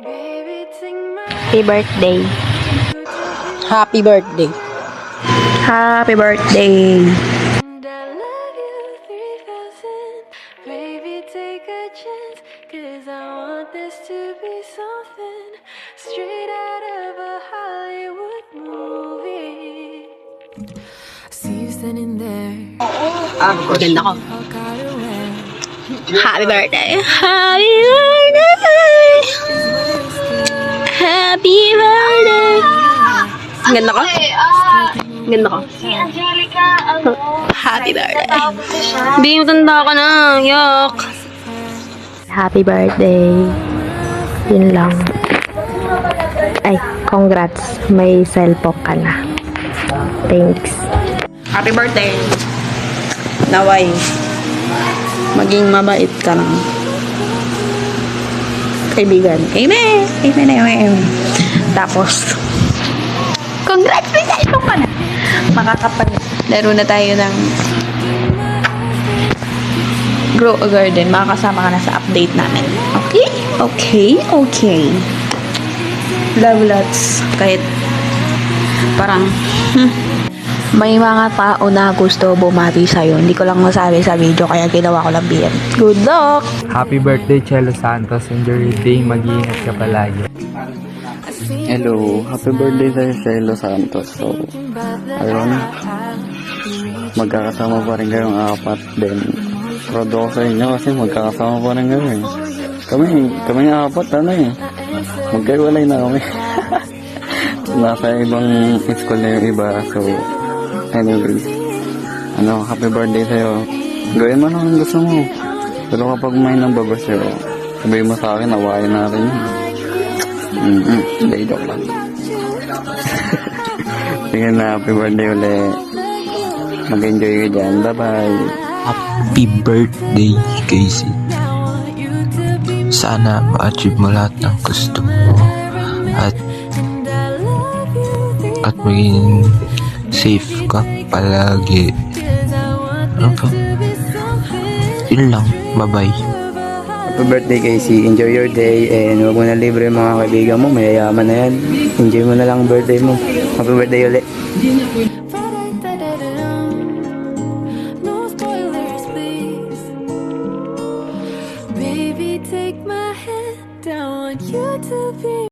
Happy birthday. Happy birthday. Happy birthday. And I love you 3000. Baby, take a chance, 'cause I want this to be something straight out of a Hollywood movie. See you standing there. Maganda ko. All got away. Happy birthday. Happy birthday. Happy birthday. Ang ganda ko? Ang ganda ko. Happy birthday. Hindi, matanda ka na. Yuck. Happy birthday. Yun lang. Ay, congrats. May cellphone ka na. Thanks. Happy birthday. Naway. Maging mabait ka lang. Kaibigan. Amen. Amen. Amen. Tapos, congrats! May cellphone ka na. Makakapal. Laro na tayo ng Grow a Garden. Makakasama ka na sa update namin. Okay? Okay? Okay. Love lots. Kahit parang may mga tao na gusto bumati sa'yo. Hindi ko lang masabi sa video kaya ginawa ko lang biyan. Good luck! Happy birthday, Chelo Santos. Enjoy your day. Mag-iingat ka palagi. Hello, happy birthday sa'yo, Chelo Santos. So, ayun, magkakasama pa rin kayong apat. Then, proud ako sa inyo kasi magkakasama pa rin kayo eh. Kami apat, magkaiwalay na kami. Nasa ibang school na yung iba. So, anyways, happy birthday sa'yo. Gawin mo naman gusto mo. Pero kapag may nang babasyo, sabihin mo sa akin, awayin natin yun. Hindi, joke lang. Sige na, happy birthday ulit. Mag-enjoy ka dyan. Bye-bye. Happy birthday, Casey. Sana ma-achieve mo lahat ng gusto mo at maging safe ka palagi. Ano ba? Yun lang. Bye-bye. Happy birthday, Casey. Enjoy your day and huwag mo na libre yung mga kaibigan mo. Mayayaman na yan. Enjoy mo na lang ang birthday mo. Happy birthday ulit.